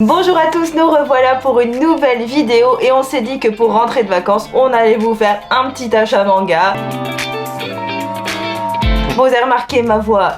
Bonjour à tous, nous revoilà pour une nouvelle vidéo et on s'est dit que pour rentrer de vacances, on allait vous faire un petit achat manga. Vous avez remarqué ma voix,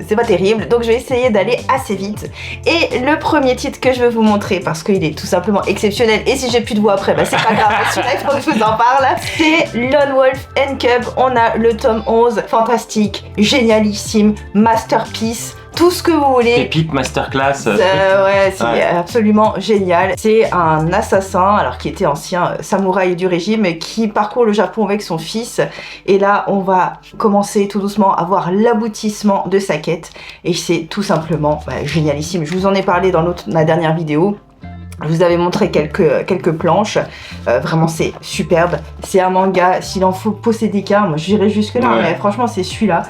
c'est pas terrible, donc je vais essayer d'aller assez vite. Et le premier titre que je vais vous montrer, parce qu'il est tout simplement exceptionnel, et si j'ai plus de voix après, bah c'est pas grave, celui-là il faut que je vous en parle, c'est Lone Wolf and Cub. On a le tome 11, fantastique, génialissime, masterpiece, tout ce que vous voulez. Pépite, masterclass. Ouais, c'est absolument génial. C'est un assassin, alors qui était ancien samouraï du régime, qui parcourt le Japon avec son fils. Et là, on va commencer tout doucement à voir l'aboutissement de sa quête. Et c'est tout simplement génialissime. Je vous en ai parlé dans ma dernière vidéo. Je vous avais montré quelques planches, vraiment c'est superbe, c'est un manga, s'il en faut posséder qu'un, moi j'irai jusque là, mais franchement c'est celui-là.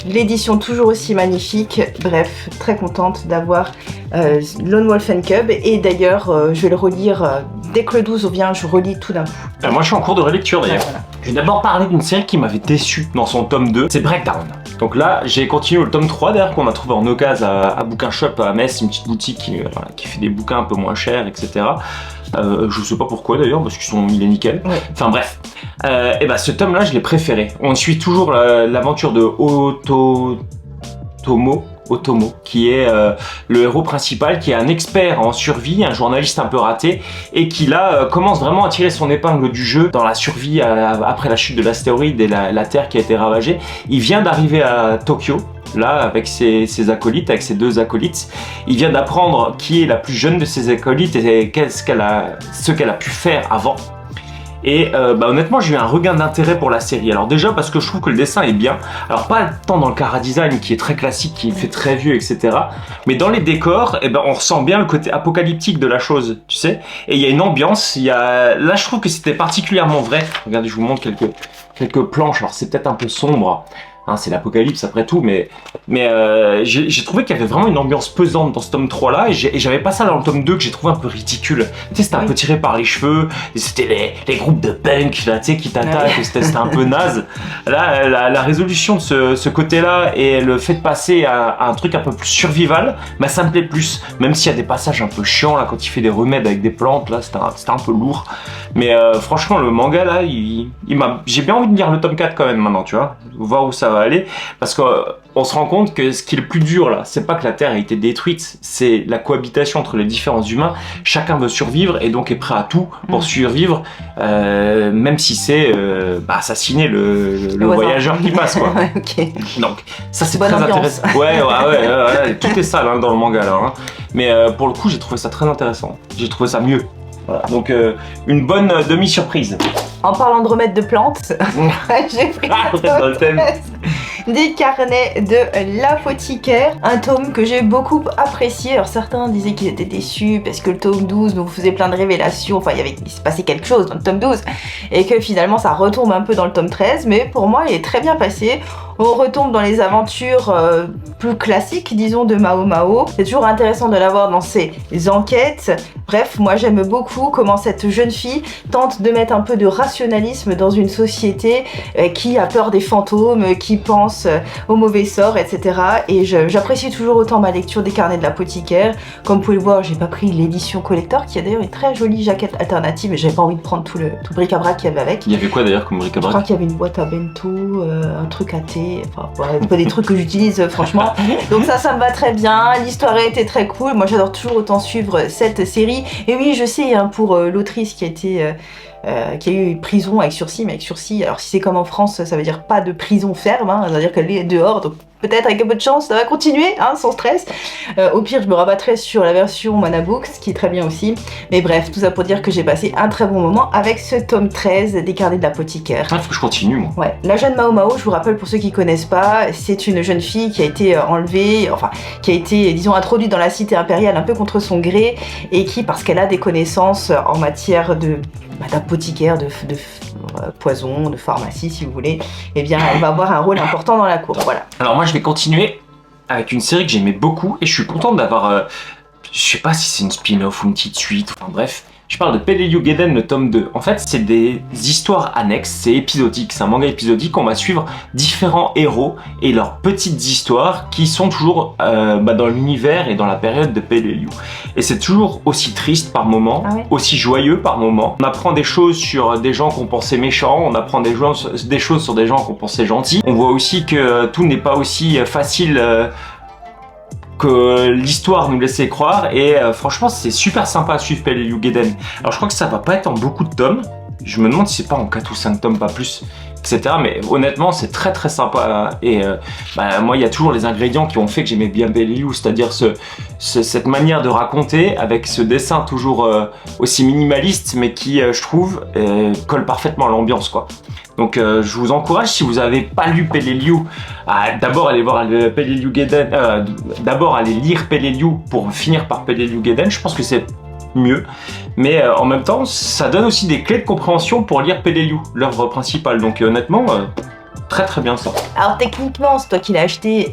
L'édition toujours aussi magnifique, bref, très contente d'avoir Lone Wolf and Cub, et d'ailleurs je vais le relire dès que le 12 vient, je relis tout d'un coup. Moi je suis en cours de relecture d'ailleurs. Voilà. Je vais d'abord parler d'une série qui m'avait déçu dans son tome 2, c'est Breakdown. Donc là, j'ai continué le tome 3 d'ailleurs qu'on a trouvé en occasion à Bouquin Shop à Metz, une petite boutique qui fait des bouquins un peu moins chers, etc. Je sais pas pourquoi d'ailleurs, parce qu'il est nickel. Ouais. Enfin bref. Et bah ce tome-là, je l'ai préféré. On suit toujours l'aventure de Otomo, qui est le héros principal, qui est un expert en survie, un journaliste un peu raté, et qui là commence vraiment à tirer son épingle du jeu dans la survie après la chute de l'astéroïde et la Terre qui a été ravagée. Il vient d'arriver à Tokyo, là avec ses acolytes, avec ses deux acolytes. Il vient d'apprendre qui est la plus jeune de ses acolytes et ce qu'elle a pu faire avant. Et honnêtement j'ai eu un regain d'intérêt pour la série. Alors déjà parce que je trouve que le dessin est bien. Alors pas tant dans le chara-design qui est très classique, qui fait très vieux, etc. Mais dans les décors, on ressent bien le côté apocalyptique de la chose, tu sais. Et il y a une ambiance, là je trouve que c'était particulièrement vrai. Regardez, je vous montre quelques planches. Alors c'est peut-être un peu sombre. Hein, c'est l'apocalypse après tout, mais j'ai trouvé qu'il y avait vraiment une ambiance pesante dans ce tome 3 là, et j'avais pas ça dans le tome 2 que j'ai trouvé un peu ridicule. Tu sais, c'était un peu tiré par les cheveux, et c'était les groupes de punk là, tu sais, qui t'attaquent, c'était un peu naze. Là, la résolution de ce côté-là et le fait de passer à un truc un peu plus survival, ça me plaît plus, même s'il y a des passages un peu chiants là, quand il fait des remèdes avec des plantes, là, c'était un peu lourd. Mais franchement, le manga là, j'ai bien envie de lire le tome 4 quand même maintenant, tu vois, voir où ça va aller, parce qu'on se rend compte que ce qui est le plus dur là, c'est pas que la Terre a été détruite, c'est la cohabitation entre les différents humains. Chacun veut survivre et donc est prêt à tout pour survivre, même si c'est assassiner le voyageur qui passe, quoi. Okay. Donc ça c'est très intéressant. Ouais, tout est sale dans le manga là. Hein. Mais pour le coup j'ai trouvé ça très intéressant. J'ai trouvé ça mieux. Voilà. Donc une bonne demi-surprise. En parlant de remettre de plantes, j'ai pris des carnets de l'apothicaire, un tome que j'ai beaucoup apprécié. Alors certains disaient qu'ils étaient déçus parce que le tome 12 nous faisait plein de révélations, enfin il se passait quelque chose dans le tome 12 et que finalement ça retombe un peu dans le tome 13, mais pour moi il est très bien passé. On retombe dans les aventures plus classiques, disons, de Mao Mao. C'est toujours intéressant de l'avoir dans ses enquêtes. Bref, moi j'aime beaucoup comment cette jeune fille tente de mettre un peu de rationalisme dans une société qui a peur des fantômes, qui pense au mauvais sort, etc. Et j'apprécie toujours autant ma lecture des carnets de l'apothicaire. Comme vous pouvez le voir, j'ai pas pris l'édition collector, qui a d'ailleurs une très jolie jaquette alternative, mais j'avais pas envie de prendre tout le bric-à-brac qu'il y avait avec. Il y avait quoi d'ailleurs comme bric-à-brac? Je crois qu'il y avait une boîte à bento, un truc à thé, enfin pas des trucs que j'utilise franchement. Donc ça me va très bien, l'histoire a été très cool. Moi j'adore toujours autant suivre cette série. Et oui, je sais, hein, pour l'autrice qui a eu prison avec sursis, mais avec sursis, alors si c'est comme en France, ça veut dire pas de prison ferme, hein, ça veut dire qu'elle est dehors, donc peut-être avec un peu de chance, ça va continuer, hein, sans stress. Au pire, je me rabattrai sur la version Manabooks, qui est très bien aussi. Mais bref, tout ça pour dire que j'ai passé un très bon moment avec ce tome 13 des carnets de l'apothicaire. Ah, faut que je continue, moi. Ouais, la jeune Mao Mao, je vous rappelle pour ceux qui connaissent pas, c'est une jeune fille qui a été enlevée, enfin, qui a été, disons, introduite dans la cité impériale un peu contre son gré, et qui, parce qu'elle a des connaissances en matière d'apothicaire, de poison, de pharmacie si vous voulez, eh bien elle va avoir un rôle important dans la cour, voilà. Alors moi je vais continuer avec une série que j'aimais beaucoup et je suis content d'avoir, je sais pas si c'est une spin-off ou une petite suite, enfin bref, Je parle de Peleliu-Geiden, le tome 2. En fait, c'est des histoires annexes, c'est épisodique, c'est un manga épisodique. On va suivre différents héros et leurs petites histoires qui sont toujours dans l'univers et dans la période de Peleliu. Et c'est toujours aussi triste par moments, aussi joyeux par moments. On apprend des choses sur des gens qu'on pensait méchants, on apprend des choses sur des gens qu'on pensait gentils. On voit aussi que tout n'est pas aussi facile que l'histoire nous laissait croire, et franchement c'est super sympa à suivre Peleliu-Geiden. Alors je crois que ça va pas être en beaucoup de tomes, je me demande si c'est pas en 4 ou 5 tomes, pas plus, etc. Mais honnêtement c'est très très sympa, et moi il y a toujours les ingrédients qui ont fait que j'aimais bien Peleliu, c'est-à-dire cette manière de raconter avec ce dessin toujours aussi minimaliste, mais qui je trouve colle parfaitement à l'ambiance, quoi. Donc je vous encourage, si vous n'avez pas lu Peleliu, à d'abord aller voir Peleliu-Geiden, d'abord aller lire Peleliu pour finir par Peleliu-Geiden. Je pense que c'est mieux, mais en même temps ça donne aussi des clés de compréhension pour lire Peleliu, l'œuvre principale. Donc honnêtement très très bien ça. Alors techniquement c'est toi qui l'as acheté,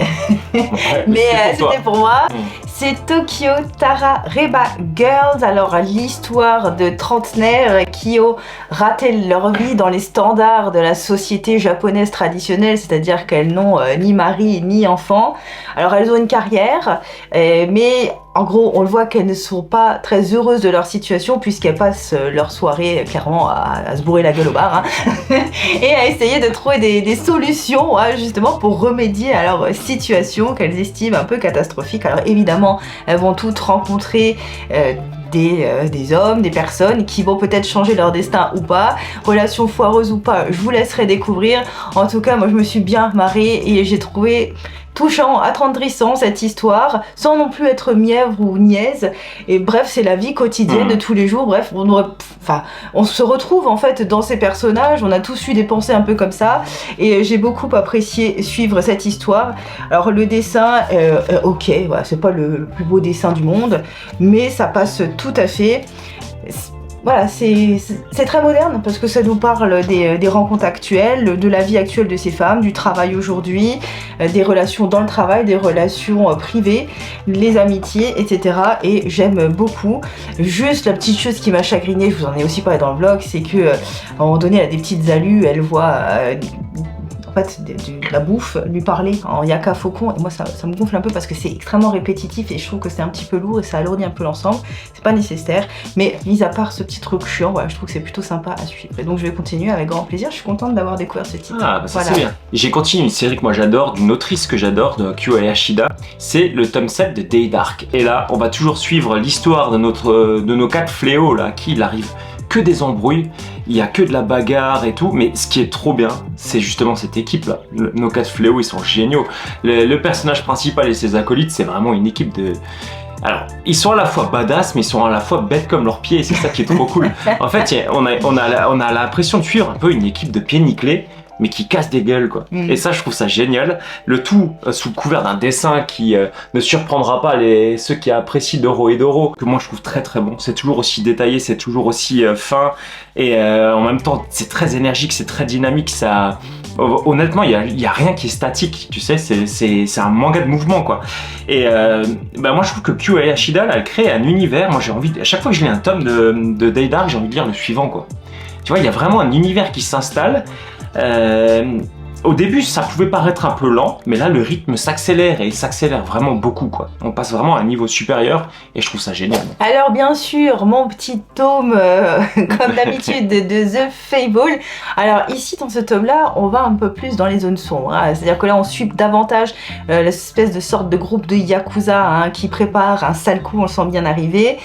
Ouais, mais c'était c'était pour moi. C'est Tokyo Tara Reba Girls. Alors l'histoire de trentenaires qui ont raté leur vie dans les standards de la société japonaise traditionnelle, c'est-à-dire qu'elles n'ont ni mari ni enfant. Alors elles ont une carrière, mais en gros, on le voit qu'elles ne sont pas très heureuses de leur situation, puisqu'elles passent leur soirée clairement à se bourrer la gueule au bar, hein, et à essayer de trouver des solutions, hein, justement pour remédier à leur situation qu'elles estiment un peu catastrophique. Alors évidemment, elles vont toutes rencontrer des hommes, des personnes qui vont peut-être changer leur destin ou pas, relation foireuse ou pas, je vous laisserai découvrir. En tout cas, moi je me suis bien marrée et j'ai trouvé touchant, attendrissant cette histoire, sans non plus être mièvre ou niaise. Et bref, c'est la vie quotidienne de tous les jours. Bref, on se retrouve en fait dans ces personnages. On a tous eu des pensées un peu comme ça, et j'ai beaucoup apprécié suivre cette histoire. Alors le dessin, ok, voilà, c'est pas le plus beau dessin du monde, mais ça passe tout à fait. Voilà, c'est très moderne parce que ça nous parle des rencontres actuelles, de la vie actuelle de ces femmes, du travail aujourd'hui, des relations dans le travail, des relations privées, les amitiés, etc. Et j'aime beaucoup. Juste la petite chose qui m'a chagrinée, je vous en ai aussi parlé dans le vlog, c'est que à un moment donné, elle a des petites alus, elle voit en fait de la bouffe lui parler en yaka faucon, et moi ça me gonfle un peu parce que c'est extrêmement répétitif et je trouve que c'est un petit peu lourd et ça alourdit un peu l'ensemble. C'est pas nécessaire, mais mis à part ce petit truc chiant, voilà, je trouve que c'est plutôt sympa à suivre, et donc je vais continuer avec grand plaisir. Je suis contente d'avoir découvert ce titre. Ah bah ça c'est bien. J'ai continué une série que moi j'adore, d'une autrice que j'adore, de Kyo Hayashida, c'est le tome 7 de Day Dark, et là on va toujours suivre l'histoire de nos 4 fléaux là, qui il arrive que des embrouilles, il y a que de la bagarre et tout, mais ce qui est trop bien, c'est justement cette équipe là. Nos 4 fléaux, ils sont géniaux. Le personnage principal et ses acolytes, c'est vraiment une équipe de... Alors, ils sont à la fois badass, mais ils sont à la fois bêtes comme leurs pieds, et c'est ça qui est trop cool. En fait, on a l'impression de suivre un peu une équipe de pieds nickelés, mais qui casse des gueules, quoi. Et ça, je trouve ça génial. Le tout sous le couvert d'un dessin qui ne surprendra pas ceux qui apprécient Doro et Doro, que moi je trouve très très bon. C'est toujours aussi détaillé, c'est toujours aussi fin, et en même temps c'est très énergique, c'est très dynamique. Ça, honnêtement, il y a rien qui est statique, tu sais, c'est un manga de mouvement, quoi. Et moi je trouve que Kyo Hayashida, là, elle crée un univers. Moi j'ai envie, à chaque fois que je lis un tome de Day Dark, j'ai envie de lire le suivant, quoi. Tu vois, il y a vraiment un univers qui s'installe. Au début, ça pouvait paraître un peu lent, mais là, le rythme s'accélère, et il s'accélère vraiment beaucoup, quoi. On passe vraiment à un niveau supérieur, et je trouve ça génial. Alors, bien sûr, mon petit tome, comme d'habitude, de The Fable. Alors, ici, dans ce tome-là, on va un peu plus dans les zones sombres, hein. C'est-à-dire que là, on suit davantage l'espèce de sorte de groupe de Yakuza, hein, qui prépare un sale coup, on le sent bien arriver.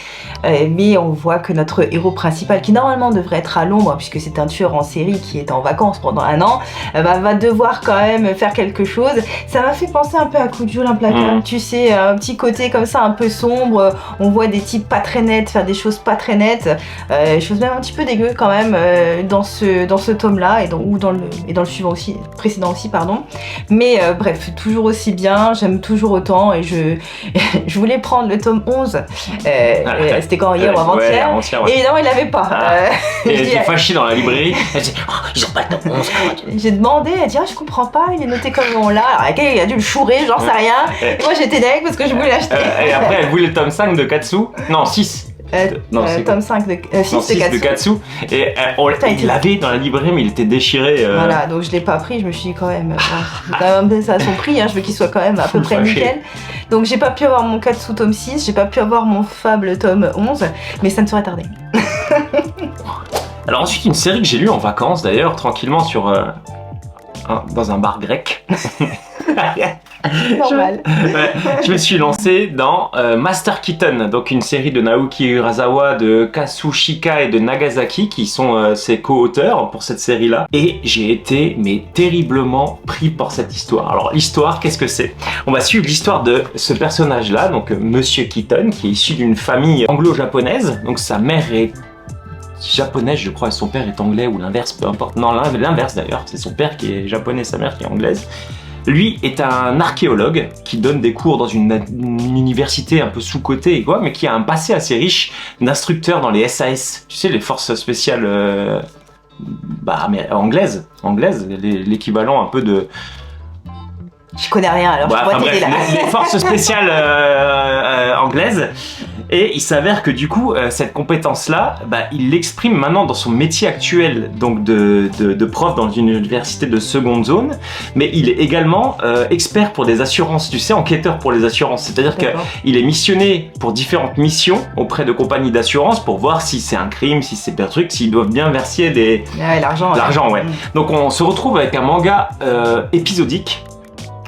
Mais on voit que notre héros principal, qui normalement devrait être à l'ombre, puisque c'est un tueur en série qui est en vacances pendant un an, va devoir quand même faire quelque chose. Ça m'a fait penser un peu à Coup de Joule implacable, tu sais, un petit côté comme ça un peu sombre. On voit des types pas très nets faire des choses pas très nettes, choses même un petit peu dégueu quand même dans ce tome là, et dans le suivant aussi, précédent aussi, pardon. Mais bref, toujours aussi bien, j'aime toujours autant, et je voulais prendre le tome 11, c'était quand, hier ou avant-hier, et évidemment il l'avait pas. Et elle était fâchée dans la librairie, elle dit oh, ils ont pas le tome 11. J'ai demandé, elle dit ah, je comprends pas, il est noté comme on l'a. Alors il a dû le chourer, j'en sais rien. Et moi j'étais dingue parce que je voulais l'acheter. Et après elle voulait le tome 5 de Katsu, non 6. Non, c'est tome 5 de 6 de Katsu. Et il l'avait dans la librairie, mais il était déchiré. Voilà, donc je l'ai pas pris. Je me suis dit quand même, ça a son prix. Je veux qu'il soit quand même à peu près nickel. Donc j'ai pas pu avoir mon Katsu tome 6, j'ai pas pu avoir mon Fable tome 11, mais ça ne serait tardé. Alors ensuite, une série que j'ai lue en vacances d'ailleurs, tranquillement dans un bar grec. Normal. Je me suis lancé dans Master Keaton, donc une série de Naoki Urasawa, de Kazushika et de Nagasaki qui sont ses co-auteurs pour cette série-là. Et j'ai été terriblement pris par cette histoire. Alors l'histoire, qu'est-ce que c'est? On va suivre l'histoire de ce personnage-là, donc Monsieur Keaton, qui est issu d'une famille anglo-japonaise. Donc sa mère est japonaise, je crois, et son père est anglais ou l'inverse, peu importe. Non, l'inverse d'ailleurs, c'est son père qui est japonais, sa mère qui est anglaise. Lui est un archéologue qui donne des cours dans une université un peu sous-cotée et quoi, mais qui a un passé assez riche d'instructeur dans les SAS, tu sais, les forces spéciales anglaises, l'équivalent un peu de... Je connais rien, alors je pourrais t'aider là. Les forces spéciales anglaises. Et il s'avère que du coup, cette compétence-là, il l'exprime maintenant dans son métier actuel, donc de prof dans une université de seconde zone. Mais il est également expert pour des assurances, tu sais, enquêteur pour les assurances. C'est-à-dire qu'il est missionné pour différentes missions auprès de compagnies d'assurance pour voir si c'est un crime, si c'est un truc, s'ils doivent bien verser l'argent, ouais. Donc on se retrouve avec un manga épisodique,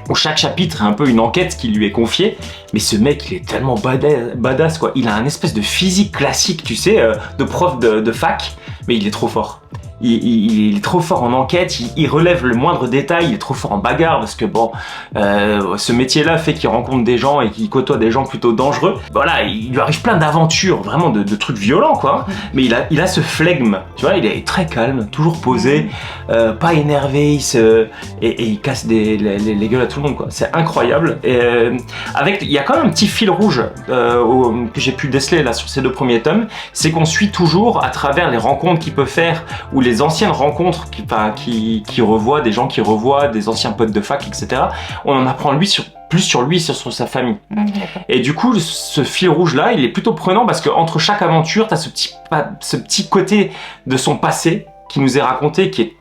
où chaque chapitre est un peu une enquête qui lui est confiée, mais ce mec il est tellement badass quoi, il a un espèce de physique classique, tu sais, de prof de fac, mais il est trop fort. Il est trop fort en enquête, il relève le moindre détail, il est trop fort en bagarre parce que ce métier-là fait qu'il rencontre des gens et qu'il côtoie des gens plutôt dangereux. Voilà, il lui arrive plein d'aventures, vraiment de trucs violents quoi. Mais il a ce flegme, tu vois, il est très calme, toujours posé, pas énervé, et il casse les gueules à tout le monde quoi. C'est incroyable. Et, il y a quand même un petit fil rouge que j'ai pu déceler là sur ces 2 premiers tomes, c'est qu'on suit toujours à travers les rencontres qu'il peut faire ou les anciennes rencontres qui revoient des gens qui revoient des anciens potes de fac, etc. On en apprend plus sur lui, sur sa famille. Et du coup, ce fil rouge là, il est plutôt prenant parce que entre chaque aventure, t'as ce petit côté de son passé qui nous est raconté, qui est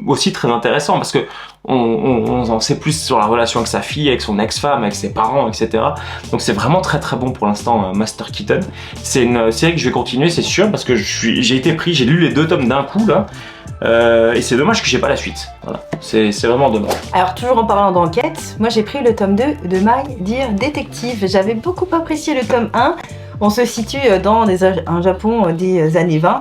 aussi très intéressant parce que on en sait plus sur la relation avec sa fille, avec son ex-femme, avec ses parents, etc. Donc c'est vraiment très très bon pour l'instant, Master Keaton. C'est une série que je vais continuer, c'est sûr, parce que j'ai été pris, j'ai lu les 2 tomes d'un coup là, et c'est dommage que j'ai pas la suite. Voilà, c'est vraiment dommage. Alors toujours en parlant d'enquête, moi j'ai pris le tome 2 de My Dear Detective. J'avais beaucoup apprécié le tome 1. On se situe dans un Japon des années 20.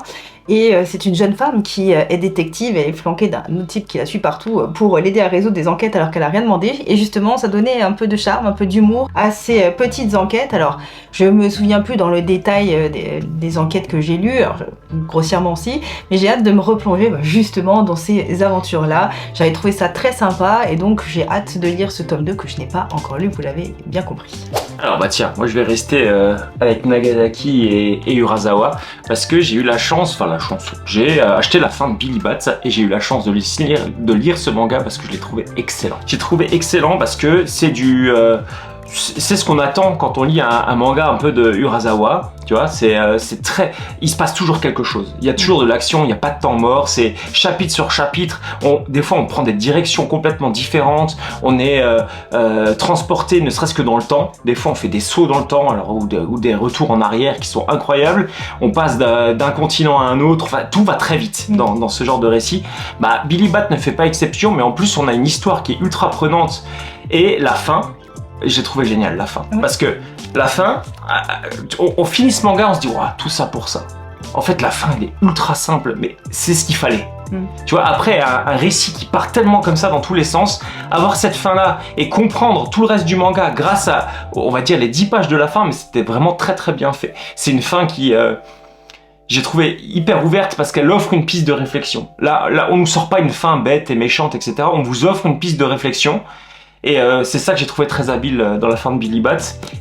Et c'est une jeune femme qui est détective, elle est flanquée d'un autre type qui la suit partout pour l'aider à résoudre des enquêtes alors qu'elle a rien demandé. Et justement, ça donnait un peu de charme, un peu d'humour à ces petites enquêtes. Alors, je me souviens plus dans le détail des enquêtes que j'ai lues, alors, grossièrement aussi, mais j'ai hâte de me replonger justement dans ces aventures-là. J'avais trouvé ça très sympa et donc j'ai hâte de lire ce tome 2 que je n'ai pas encore lu, vous l'avez bien compris. Alors tiens, moi je vais rester avec Nagasaki et Urasawa parce que j'ai eu la chance, j'ai acheté la fin de Billy Bat et j'ai eu la chance de lire ce manga parce que je l'ai trouvé excellent. J'ai trouvé excellent parce que c'est ce qu'on attend quand on lit un manga un peu de Urasawa, tu vois, c'est très... Il se passe toujours quelque chose, il y a toujours de l'action, il n'y a pas de temps mort, c'est chapitre sur chapitre, des fois on prend des directions complètement différentes, on est transporté ne serait-ce que dans le temps, des fois on fait des sauts dans le temps ou des retours en arrière qui sont incroyables, on passe d'un continent à un autre, enfin tout va très vite dans ce genre de récit. Billy Bat ne fait pas exception, mais en plus on a une histoire qui est ultra prenante et la fin, j'ai trouvé génial la fin. Parce que la fin, on finit ce manga, on se dit ouah, tout ça pour ça. En fait, la fin, elle est ultra simple, mais c'est ce qu'il fallait. Tu vois, après un récit qui part tellement comme ça dans tous les sens, avoir cette fin-là et comprendre tout le reste du manga grâce à, on va dire, les 10 pages de la fin, mais c'était vraiment très très bien fait. C'est une fin qui... j'ai trouvé hyper ouverte parce qu'elle offre une piste de réflexion. Là, on nous sort pas une fin bête et méchante, etc. On vous offre une piste de réflexion. Et c'est ça que j'ai trouvé très habile dans la fin de Billy Bat.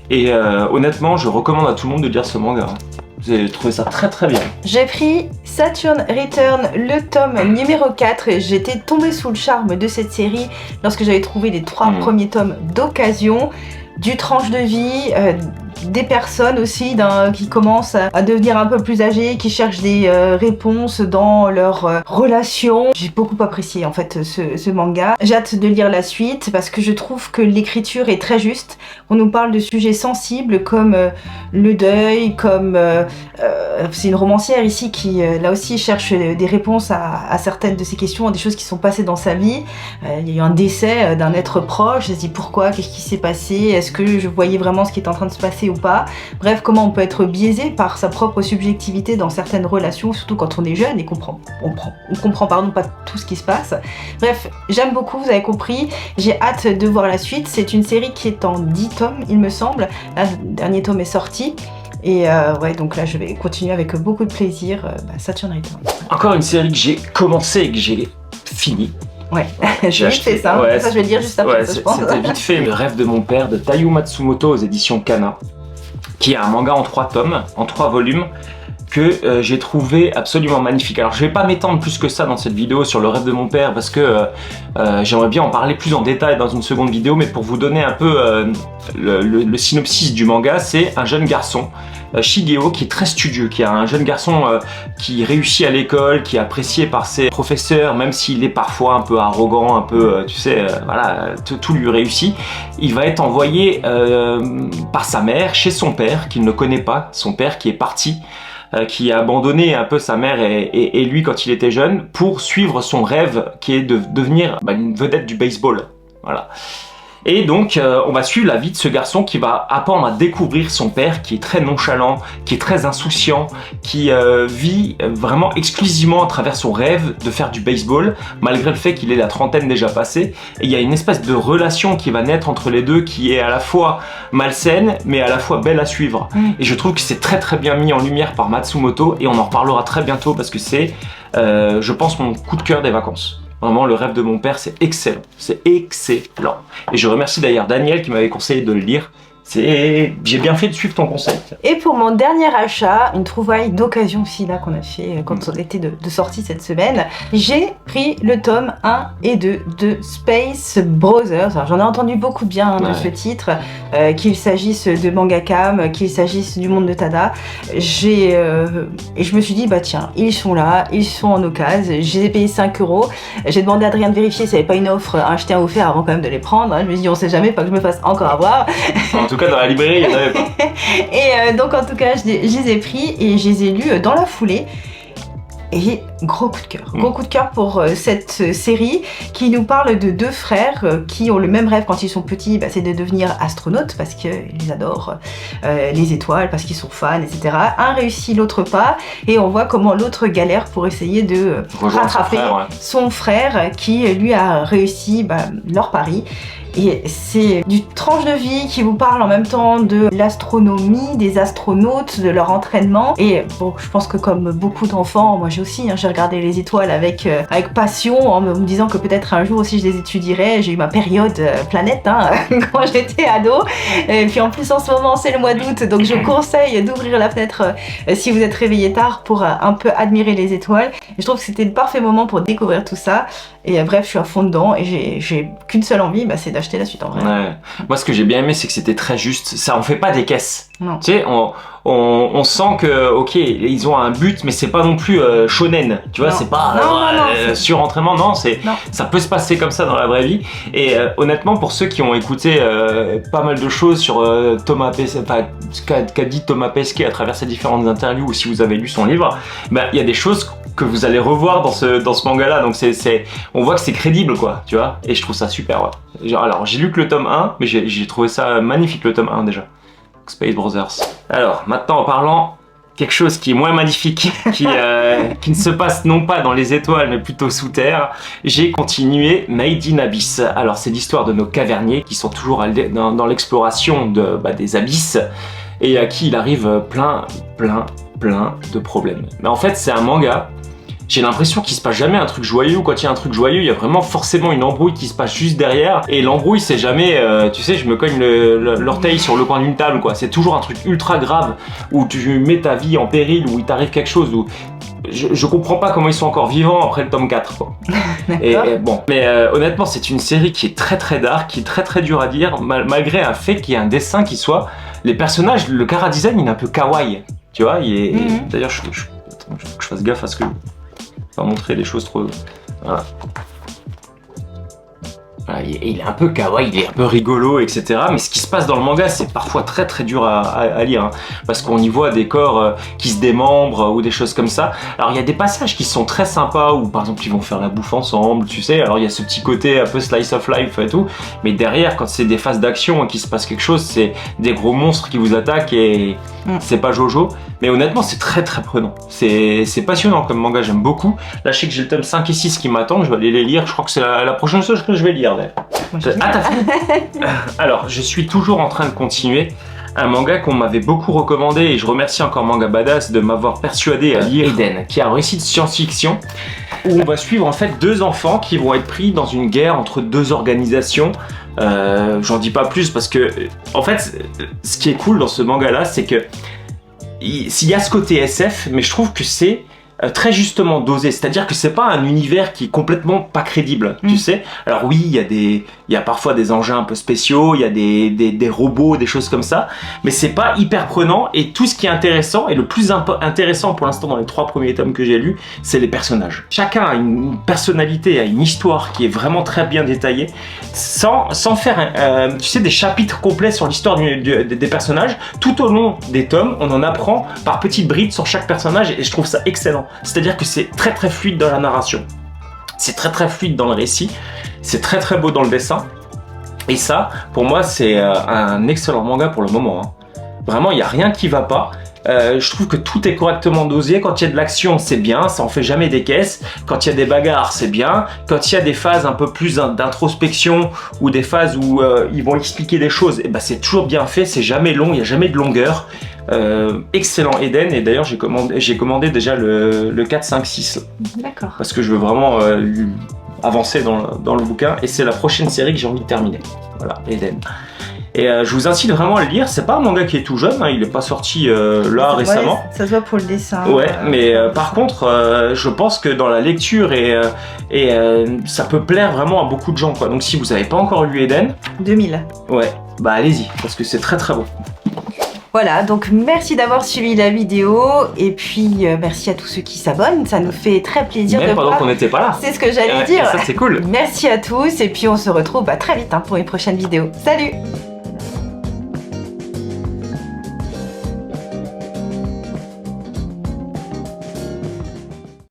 Et honnêtement, je recommande à tout le monde de lire ce manga. J'ai trouvé ça très très bien. J'ai pris Saturn Return, le tome numéro 4. J'étais tombée sous le charme de cette série lorsque j'avais trouvé les 3 premiers tomes d'occasion. Du tranche de vie, des personnes aussi qui commencent à devenir un peu plus âgées, qui cherchent des réponses dans leurs relations. J'ai beaucoup apprécié en fait ce manga. J'ai hâte de lire la suite parce que je trouve que l'écriture est très juste. On nous parle de sujets sensibles comme le deuil, comme c'est une romancière ici qui là aussi cherche des réponses à certaines de ces questions, à des choses qui sont passées dans sa vie. Il y a eu un décès d'un être proche, elle se dit pourquoi, qu'est-ce qui s'est passé, est-ce que je voyais vraiment ce qui est en train de se passer ou pas. Bref, comment on peut être biaisé par sa propre subjectivité dans certaines relations, surtout quand on est jeune et qu'on comprend pas tout ce qui se passe. Bref, j'aime beaucoup, vous avez compris, j'ai hâte de voir la suite. C'est une série qui est en 10 tomes, il me semble. Là, le dernier tome est sorti. Et ouais, donc là, je vais continuer avec beaucoup de plaisir. Saturn Returns. Encore une série que j'ai commencé et que j'ai fini. Ouais, j'ai acheté ça. Ouais, ça, je vais le dire juste après. Ouais, c'était vite fait. Le rêve de mon père de Taiyo Matsumoto aux éditions Kana, qui est un manga en 3 tomes, en 3 volumes, que j'ai trouvé absolument magnifique. Alors je vais pas m'étendre plus que ça dans cette vidéo sur le rêve de mon père parce que j'aimerais bien en parler plus en détail dans une seconde vidéo, mais pour vous donner un peu le synopsis du manga, c'est un jeune garçon, Shigeo, qui est très studieux, qui est un jeune garçon qui réussit à l'école, qui est apprécié par ses professeurs, même s'il est parfois un peu arrogant, un peu, tu sais, voilà, tout lui réussit. Il va être envoyé par sa mère chez son père, qu'il ne connaît pas, son père qui est parti, qui a abandonné un peu sa mère et lui quand il était jeune pour suivre son rêve qui est de devenir une vedette du baseball. Voilà. Et donc on va suivre la vie de ce garçon qui va apprendre à découvrir son père qui est très nonchalant, qui est très insouciant, qui vit vraiment exclusivement à travers son rêve de faire du baseball, malgré le fait qu'il ait la trentaine déjà passée. Et il y a une espèce de relation qui va naître entre les deux qui est à la fois malsaine mais à la fois belle à suivre. Et je trouve que c'est très très bien mis en lumière par Matsumoto et on en reparlera très bientôt parce que c'est, je pense, mon coup de cœur des vacances. Vraiment, le rêve de mon père, c'est excellent. C'est excellent. Et je remercie d'ailleurs Daniel qui m'avait conseillé de le lire. J'ai bien fait de suivre ton conseil. Et pour mon dernier achat, une trouvaille d'occasion aussi là qu'on a fait quand on était de sortie cette semaine, j'ai pris le tome 1 et 2 de Space Brothers. Alors j'en ai entendu beaucoup de bien de ce titre, qu'il s'agisse de Mangakam, qu'il s'agisse du monde de Tada. Et je me suis dit, bah tiens, ils sont là, ils sont en occasion, je les ai payés 5 €. J'ai demandé à Adrien de vérifier s'il n'y avait pas une offre acheter un offert avant quand même de les prendre. Je me suis dit, on sait jamais, pas que je me fasse encore avoir. En tout cas, dans la librairie, il n'y en avait pas. Et donc, en tout cas, je les ai pris et je les ai lus dans la foulée. Et gros coup de cœur. Gros coup de cœur pour cette série qui nous parle de 2 frères qui ont le même rêve quand ils sont petits, c'est de devenir astronautes parce qu'ils adorent les étoiles, parce qu'ils sont fans, etc. Un réussit, l'autre pas. Et on voit comment l'autre galère pour essayer de rattraper son frère qui, lui, a réussi leur pari. Et c'est du tranche de vie qui vous parle en même temps de l'astronomie, des astronautes, de leur entraînement. Et bon, je pense que comme beaucoup d'enfants, moi j'ai aussi, j'ai regardé les étoiles avec passion, en me disant que peut-être un jour aussi je les étudierais. J'ai eu ma période planète quand j'étais ado. Et puis en plus en ce moment c'est le mois d'août, donc je conseille d'ouvrir la fenêtre si vous êtes réveillé tard pour un peu admirer les étoiles. Et je trouve que c'était le parfait moment pour découvrir tout ça. Et bref, je suis à fond dedans et j'ai qu'une seule envie, c'est d'acheter la suite en vrai. Ouais. Moi, ce que j'ai bien aimé, c'est que c'était très juste. Ça, on fait pas des caisses. Non. Tu sais, on sent que, ok, ils ont un but, mais c'est pas non plus shonen. Tu vois, c'est pas surentraînement. Non, ça peut se passer comme ça dans la vraie vie. Et honnêtement, pour ceux qui ont écouté pas mal de choses sur Thomas Pesquet, ce qu'a dit Thomas Pesquet à travers ses différentes interviews, ou si vous avez lu son livre, il y a des choses que vous allez revoir dans ce manga-là. Donc on voit que c'est crédible, quoi, tu vois. Et je trouve ça super, ouais. Alors, j'ai lu que le tome 1, mais j'ai trouvé ça magnifique, le tome 1 déjà. Space Brothers. Alors, maintenant en parlant quelque chose qui est moins magnifique, qui ne se passe non pas dans les étoiles, mais plutôt sous terre, j'ai continué Made in Abyss. Alors, c'est l'histoire de nos caverniers qui sont toujours dans l'exploration des abysses et à qui il arrive plein de problèmes. Mais en fait, c'est un manga. J'ai l'impression qu'il se passe jamais un truc joyeux, ou quand il y a un truc joyeux, il y a vraiment forcément une embrouille qui se passe juste derrière, et l'embrouille c'est jamais, tu sais, je me cogne l'orteil sur le coin d'une table, quoi. C'est toujours un truc ultra grave, où tu mets ta vie en péril, où il t'arrive quelque chose, où je comprends pas comment ils sont encore vivants après le tome 4, quoi. et bon, mais honnêtement, c'est une série qui est très très dark, qui est très très dure à dire, malgré un fait qu'il y ait un dessin qui soit les personnages, le chara design, il est un peu kawaii. Tu vois, il est... D'ailleurs, attends, faut que je fasse gaffe à ce que... Pas montrer les choses trop... Voilà. Voilà, il est un peu kawaii, il est un peu rigolo, etc. Mais ce qui se passe dans le manga, c'est parfois très très dur à lire, hein, parce qu'on y voit des corps qui se démembrent ou des choses comme ça. Alors il y a des passages qui sont très sympas, où par exemple ils vont faire la bouffe ensemble, tu sais. Alors il y a ce petit côté un peu slice of life et tout, mais derrière, quand c'est des phases d'action et qu'il se passe quelque chose, c'est des gros monstres qui vous attaquent et c'est pas Jojo. Mais honnêtement, c'est très très prenant. C'est passionnant comme manga, j'aime beaucoup. Là, je sais que j'ai le tome 5 et 6 qui m'attendent, je vais aller les lire. Je crois que c'est la prochaine chose que je vais lire. Ah, t'as fait? Alors, je suis toujours en train de continuer un manga qu'on m'avait beaucoup recommandé et je remercie encore Manga Badass de m'avoir persuadé à lire Eden, qui est un récit de science-fiction où on va suivre en fait deux enfants qui vont être pris dans une guerre entre deux organisations. J'en dis pas plus parce que, en fait, ce qui est cool dans ce manga-là, c'est que s'il y a ce côté SF, mais je trouve que c'est très justement dosé, c'est-à-dire que c'est pas un univers qui est complètement pas crédible, tu sais. Alors oui, il y a parfois des engins un peu spéciaux, il y a des robots, des choses comme ça, mais c'est pas hyper prenant, et tout ce qui est intéressant, et le plus intéressant pour l'instant dans les 3 premiers tomes que j'ai lus, c'est les personnages. Chacun a une personnalité, a une histoire qui est vraiment très bien détaillée, sans faire, tu sais, des chapitres complets sur l'histoire des personnages. Tout au long des tomes, on en apprend par petites brides sur chaque personnage, et je trouve ça excellent. C'est-à-dire que c'est très très fluide dans la narration, c'est très très fluide dans le récit, c'est très très beau dans le dessin, et ça, pour moi, c'est un excellent manga pour le moment, hein. Vraiment, il n'y a rien qui va pas. Je trouve que tout est correctement dosé. Quand il y a de l'action, c'est bien, ça en fait jamais des caisses. Quand il y a des bagarres, c'est bien. Quand il y a des phases un peu plus d'introspection ou des phases où ils vont expliquer des choses, et ben c'est toujours bien fait, c'est jamais long, il n'y a jamais de longueur. Excellent Eden, et d'ailleurs j'ai commandé déjà le 4, 5, 6. D'accord. Parce que je veux vraiment avancer dans le bouquin, et c'est la prochaine série que j'ai envie de terminer. Voilà, Eden. Et je vous incite vraiment à le lire. C'est pas un manga qui est tout jeune, hein, il n'est pas sorti là récemment. Ouais, ça se voit pour le dessin. Ouais, mais par contre, je pense que dans la lecture ça peut plaire vraiment à beaucoup de gens, quoi. Donc si vous n'avez pas encore lu Eden, 2000. Ouais, bah allez-y, parce que c'est très très beau. Voilà, donc merci d'avoir suivi la vidéo, et puis merci à tous ceux qui s'abonnent, ça nous fait très plaisir Même de pendant voir. qu'on n'était pas là. C'est ce que j'allais dire. Ça c'est cool. Merci à tous, et puis on se retrouve très vite pour une prochaine vidéo. Salut!